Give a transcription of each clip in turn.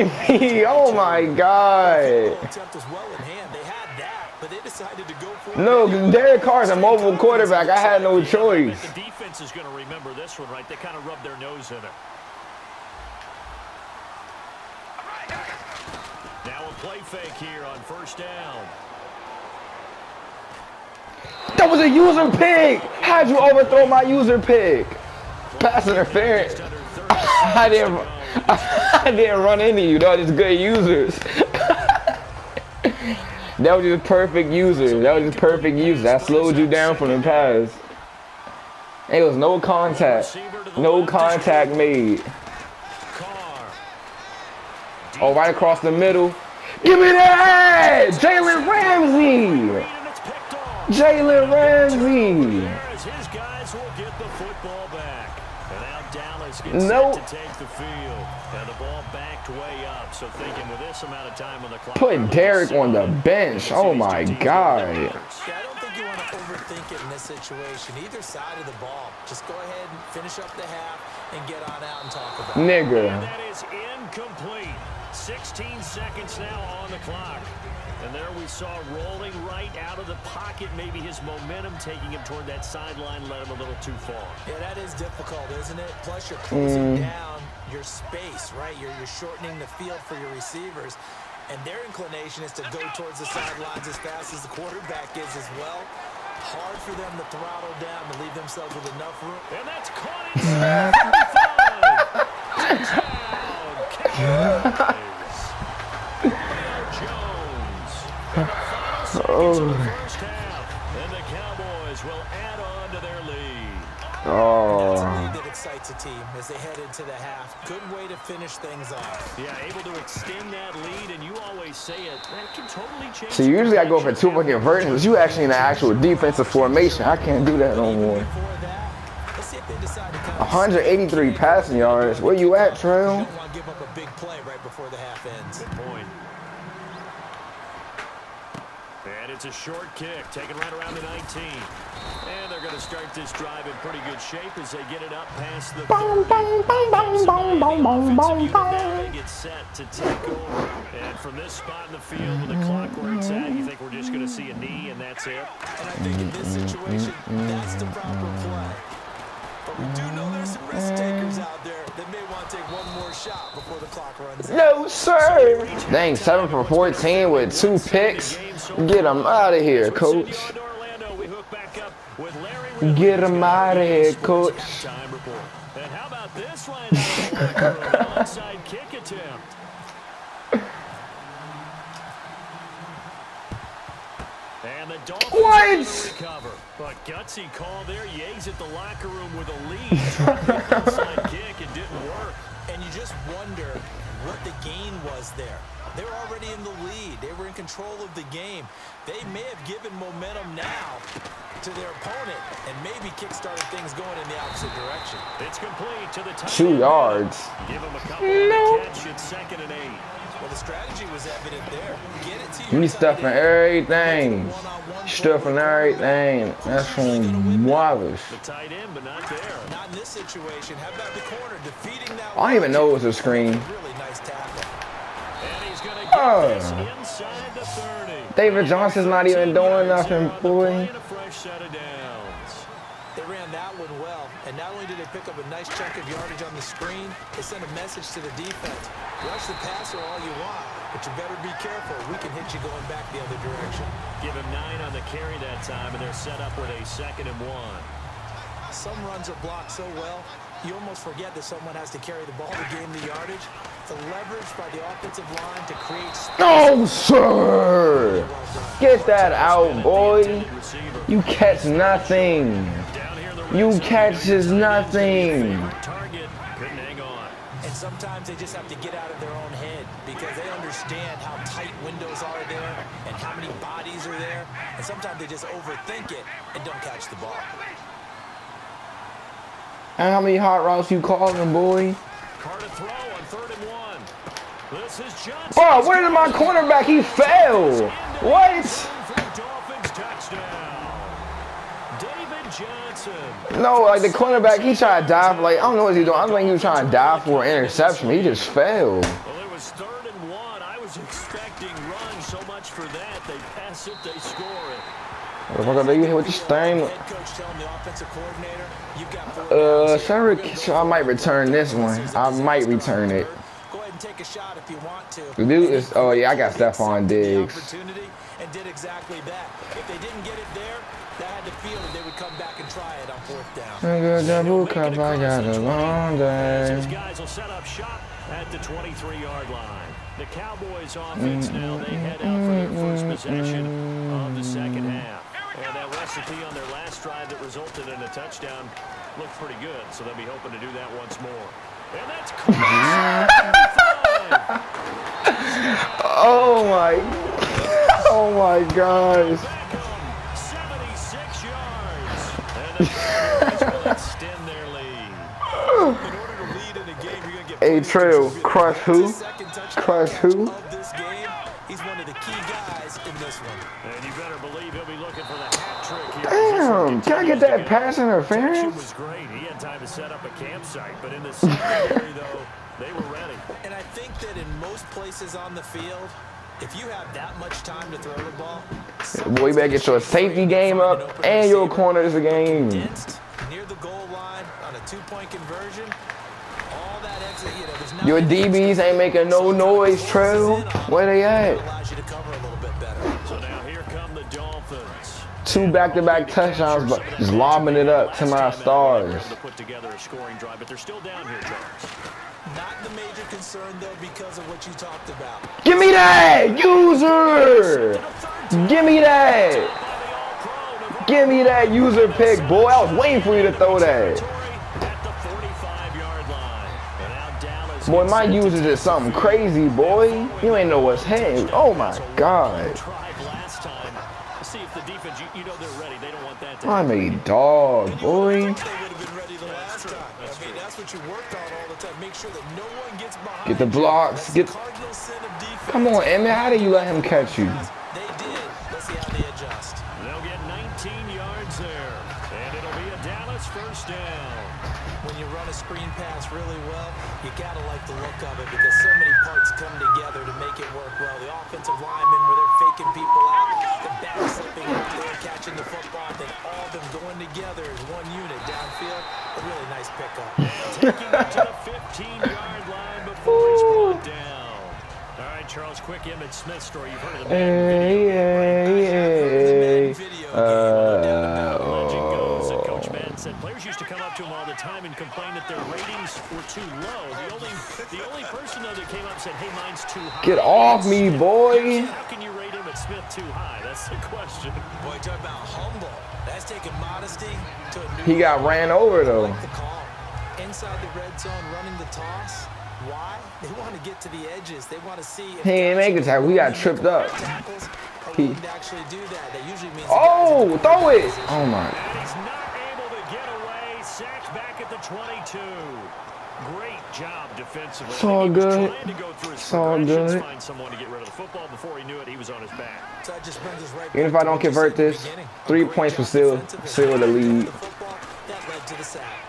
marking me. Oh my God. No, because Derek Carr's a mobile quarterback. I had no choice. The defense is going to remember this one, right? They kind of rubbed their nose in it. Now a play fake here on first down. That was a user pick. How'd you overthrow my user pick? Pass interference. I didn't run into you. That was just good users. That was just perfect user. That was just perfect user. I slowed you down from the pass. There was no contact. No contact made. Oh, right across the middle. Give me that! Jalen Ramsey! Jalen Ramsey! His guys will get the football back. And now Dallas gets set to take the field. And the ball backed way up. So thinking with this amount of time on the clock. Put Derek on the bench. Oh my God. Yeah, I don't think you want to overthink it in this situation. Either side of the ball. Just go ahead and finish up the half and get on out and talk about it. Nigga. And that is incomplete. 16 seconds now on the clock. And there we saw rolling right out of the pocket. Maybe his momentum taking him toward that sideline led him a little too far. Yeah, that is difficult, isn't it? Plus, you're closing down your space, right? You're shortening the field for your receivers. And their inclination is to go towards the sidelines as fast as the quarterback is as well. Hard for them to throttle down to leave themselves with enough room. And that's caught inside 35. Oh. And the Cowboys will add on to their lead. Oh. That's a lead that excites a team as they head into the half. Good way to finish things off. Yeah, able to extend that lead, and you always say it. That can totally change. So usually I go for two fucking conversions. You actually in the actual defensive formation. I can't do that no more. 183 passing yards. Where you at, Treil? You don't want to give up a big play right before the half ends. Good point. And it's a short kick, taken right around the 19. And they're going to start this drive in pretty good shape as they get it up past the 30. They get set to take over. And from this spot in the field with the clock where it's at, you think we're just going to see a knee and that's it? And I think in this situation, that's the proper play. But we do know there's some risk takers out there that may want to take one more shot before the clock runs out. No, sir. Dang, 7 for 14 with 2 picks. Get him out of here, coach. Get him out of here, coach. And how about this line onside kick attempt? And the Dolphins recover. But gutsy call there. Yates at the locker room with a lead. Onside kick, it didn't work. And you just wonder what the gain was there. They were already in the lead. They were in control of the game. They may have given momentum now to their opponent and maybe kick-started things going in the opposite direction. It's complete to the tight end. 2 yards. Give him a couple on the catch at 2nd and 8. Well, the strategy was evident there. Get it to your You stuffing everything. Stuffing everything. That's from Wallace. The tight end, but not there. Not in this situation. How about the corner defeating that? I don't even know it was a screen. Really nice tackle. And he's going to get this inside the 30. David Johnson's not even doing nothing, boy. A fresh set of downs. They ran that one well, and not only did they pick up a nice chunk of yardage on the screen, they sent a message to the defense. Rush the passer all you want, but you better be careful. We can hit you going back the other direction. Give him 9 on the carry that time, and they're set up with a 2nd and 1. Some runs are blocked so well, you almost forget that someone has to carry the ball to gain the yardage. The leverage by the offensive line to create space. No, sir. Get that out, boy. You catch nothing. You catches nothing. Target couldn't hang on. And sometimes they just have to get out of their own head because they understand how tight windows are there and how many bodies are there. And sometimes they just overthink it and don't catch the ball. How many hot routes you calling, boy? Carter throw on 3rd and 1. This is Johnson. Bro, where did my cornerback? He fell. What? For the Dolphins touchdown. David Johnson. No, like the cornerback, he tried to dive. Like, I don't know what he's doing. I think he was trying to dive for an interception. He just fell. Well, it was 3rd and 1. I was expecting run. So much for that. They pass it, they score it. Motherfucker, you hit with your thing. Head coach telling the offensive coordinator, you've got 4 downs. I might return this one. I might return it. Go ahead and take a shot if you want to. The dude is, oh yeah, I got Stephon Diggs. Opportunity and did exactly that. If they didn't get it there, that had the feeling they would come back and try it on 4th down. Nigga, double cup, I got a long Those day. guys will set up shop at the 23-yard line. The Cowboys offense now, they head out for their first possession of the second half. And that recipe on their last drive that resulted in a touchdown looked pretty good, so they'll be hoping to do that once more. And that's Oh my gosh. 76 yards. And the Cowboys will extend their lead. In order to lead in a game, you're going to get Hey, Treil, crush who? Crush who? Of this game, he's one of the key guys in this one. And you better believe he'll be looking for the hat trick here. Damn, can I get that pass Protection interference? was great. He had time to set up a campsite, but in the secondary, though, they were ready. And I think that in most places on the field, if you have that much time to throw the ball, Boy, you better get your safety game up and your corners a game. condensed near the goal line on a 2-point conversion, all that exit, there's not Your DBs ain't making no noise, Treil. Where they at? allows you to cover a little bit better. So now here come the Dolphins. 2 back-to-back touchdowns, but just lobbing it up to my stars. To put together a scoring drive, but they're still down here, Charles. Not the major concern, though, because of what you talked about. Give me that, user! Give me that! Give me that user pick, boy. I was waiting for you to throw that. At the 45-yard line. And now Dallas Boy, my users is something crazy, boy. You ain't know what's hitting. Oh my God. tried last time. See if the defense, you know they're ready. They don't want that to I'm a dog, boy. They would have been ready the last time. I mean, that's what you work on all the time. Make sure that no one gets behind. Get the blocks. That's Get. the cardinal sin of defense. Come on, Emmett. How did you let him catch you? They did. Let's see how they adjust. They'll get 19 yards there. And it'll be a Dallas first down. When you run a screen pass really well, you gotta like the look of it because so many parts come together to make it work well. The offensive linemen, where they're faking people out, the back slipping out there, catching the football, then all of them going together as one unit downfield. A really nice pickup. Taking it to the 15-yard line before he's brought down. All right, Charles, quick Emmitt Smith story. You've heard of the Madden video. Legend goes that Coach Madden said players used to come up to him all the time and complain that their ratings were too low. The only person, though, that came up and said, hey, mine's too high. Get off me, boy. How can you rate Emmitt Smith too high? That's the question. Boy, talk about humble. That's taking modesty to a new He got ran over, though. Like the call. Inside the red zone, running the toss. Why? They want to get to the edges. They want to see if He ain't make it tackle. We got tripped up. tackles are He- willing to actually do that. That usually means Oh, throw it. Oh my. And he's not able to get away. Sacked back at the 22. Great job defensively. It's all He was good. trying to go through his It's all progressions, good. find someone to get rid of the football. Before he knew it, he was on his back. So that just brings us right Even if back I to don't what you convert said at the this, beginning. 3 A great points will job seal defensively. the lead. The football, that led to the sack.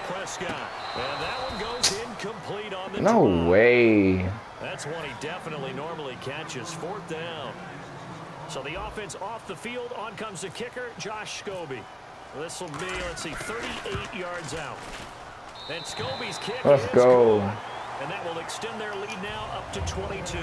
Prescott. And that one goes incomplete on the No drive. way. That's one he definitely normally catches. 4th down. So the offense off the field. On comes the kicker, Josh Scobie. This will be, let's see, 38 yards out. And Scobie's kick Let's is go. good. And that will extend their lead now up to 22.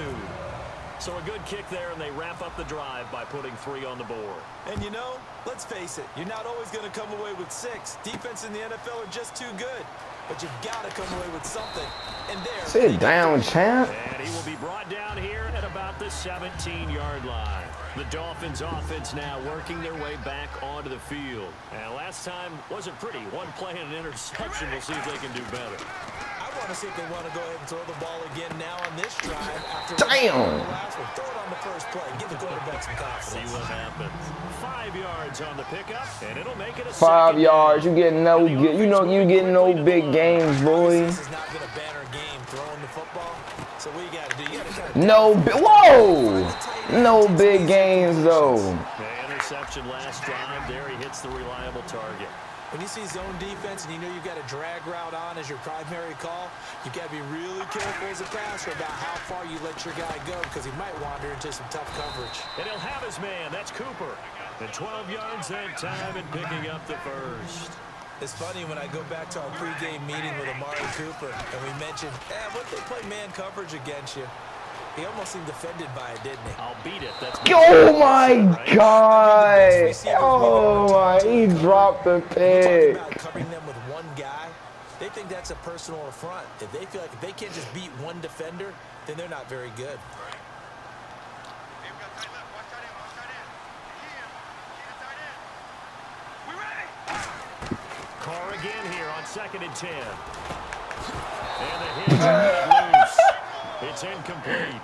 So a good kick there, and they wrap up the drive by putting 3 on the board. And you know, let's face it, you're not always going to come away with 6. Defense in the NFL are just too good. But you've got to come away with something. And there. Sit down, champ. And he will be brought down here at about the 17-yard line. The Dolphins offense now working their way back onto the field. And last time wasn't pretty. One play and an interception. We'll see if they can do better. I want to see if they want to go ahead and throw the ball again now on this drive. After Damn. the last one. Throw it on the first play. Give the quarterback some See confidence. what happens. 5 yards on the pickup, and it'll make it a 5 second yards. down. You getting no. You know you getting no big games, boy. This has not been a banner game throwing the football. So what you got to do? You got to kind of No. Whoa. No big games though. The interception last drive. There he hits the reliable target. When you see zone defense and you know you've got a drag route on as your primary call, you've got to be really careful as a passer about how far you let your guy go because he might wander into some tough coverage. And he'll have his man. That's Cooper. And 12 yards that time and picking up the first. It's funny when I go back to our pregame meeting with Amari Cooper and we mentioned, what they play man coverage against you. He almost seemed offended by it, didn't he? I'll beat it. That's oh my God! Oh my! He dropped the pick. About covering them with one guy, they think that's a personal affront. If they feel like if they can't just beat one defender, then they're not very good. Carr again here on 2nd and 10. And the hit loose. It's incomplete.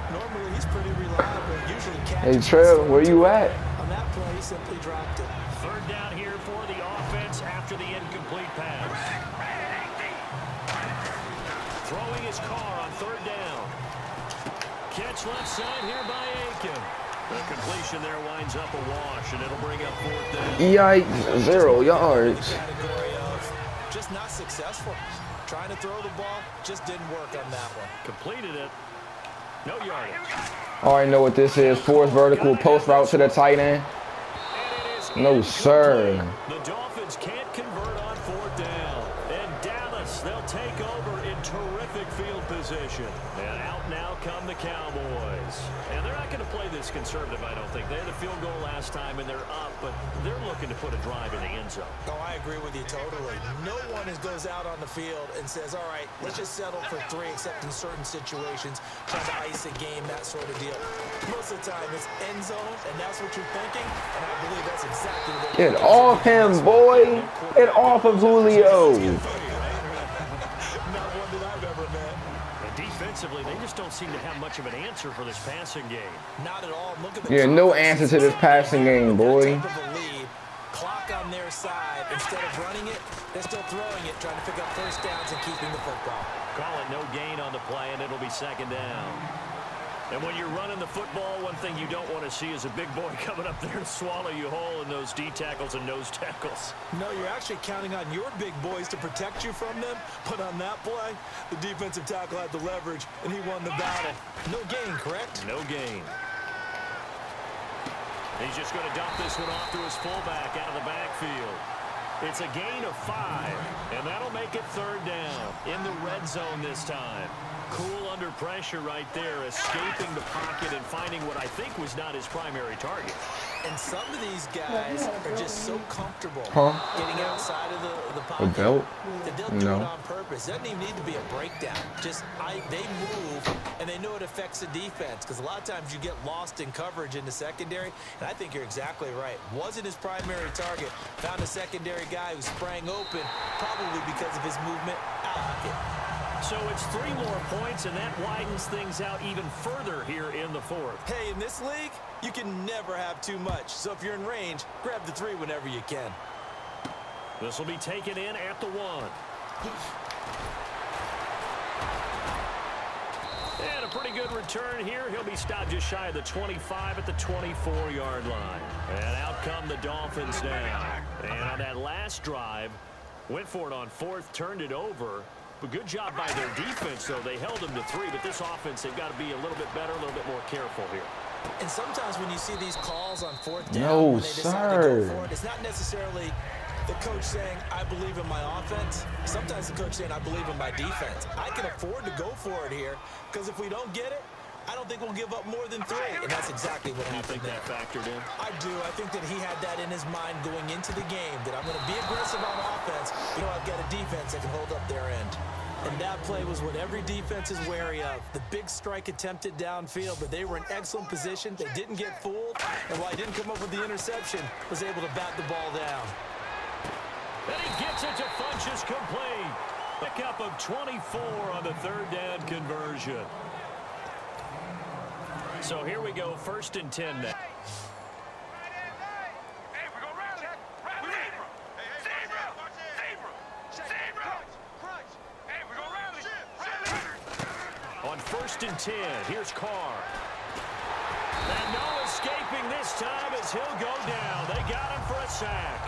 Normally he's pretty reliable. Usually Hey Treil, where you at? On that play, he simply dropped it. 3rd down here for the offense after the incomplete pass. Throwing his Carr on 3rd down. Catch left side here by Aiken. The completion there winds up a wash, and it'll bring up 4th down. Yikes, 0 yards. Category of just not successful. Trying to throw the ball, just didn't work on that one. Completed it. No yardage. I already know what this is. Force vertical post route to the tight end. No, sir. The Dolphins can't convert on 4th down. And Dallas, they'll take over in terrific field position. And out now come the Cowboys. And they're not going to play this conservative, I don't think. They had a field goal last time, and they're up, but they're looking to put a drive in the end zone. Oh, I agree with you totally. No one goes out on the field and says, all right, let's just settle for 3, except in certain situations, trying to ice a game, that sort of deal. Most of the time, it's end zone, and that's what you're thinking, and I believe that's exactly what Get off him, boy. Get off of Julio. Not one that I've ever met. And defensively, they just don't seem to have much of an answer for this passing game. Not at all. Look at the Yeah, no answer to this passing game, boy. Clock on their side. Instead of running it, they're still throwing it, trying to pick up first downs and keeping the football. Call it no gain on the play, and it'll be 2nd down. And when you're running the football, one thing you don't want to see is a big boy coming up there and swallow you whole in those D tackles and nose tackles. No, you're actually counting on your big boys to protect you from them. But on that play, the defensive tackle had the leverage, and he won the battle. No gain, correct? No gain. He's just going to dump this one off to his fullback out of the backfield. It's a gain of 5, and that'll make it 3rd down in the red zone this time. Cool under pressure right there, escaping the pocket and finding what I think was not his primary target. And some of these guys are just so comfortable getting outside of the pocket. A belt? That they'll do it on purpose. It doesn't even need to be a breakdown. Just they move, and they know it affects the defense. Because a lot of times you get lost in coverage in the secondary. And I think you're exactly right. Wasn't his primary target. Found a secondary guy who sprang open, probably because of his movement out of it. So it's 3 more points, and that widens things out even further here in the 4th. Hey, in this league, you can never have too much. So if you're in range, grab the 3 whenever you can. This will be taken in at the 1. And a pretty good return here. He'll be stopped just shy of the 25 at the 24-yard line. And out come the Dolphins now. And on that last drive, went for it on 4th, turned it over. But good job by their defense, though. They held them to 3, but this offense, they've got to be a little bit better, a little bit more careful here. And sometimes when you see these calls on 4th down, when they decide to go for it, it's not necessarily the coach saying, I believe in my offense. Sometimes the coach saying, I believe in my defense. I can afford to go for it here, because if we don't get it, I don't think we'll give up more than 3. And that's exactly what happened there. That factored in? I do. I think that he had that in his mind going into the game, that I'm going to be aggressive on offense. You know, I've got a defense that can hold up their end. And that play was what every defense is wary of. The big strike attempted downfield, but they were in excellent position. They didn't get fooled. And while he didn't come up with the interception, was able to bat the ball down. And he gets it to Funchess complete. A cup of 24 on the 3rd down conversion. So here we go, 1st and 10 now. On 1st and 10, here's Carr. And no escaping this time as he'll go down. They got him for a sack.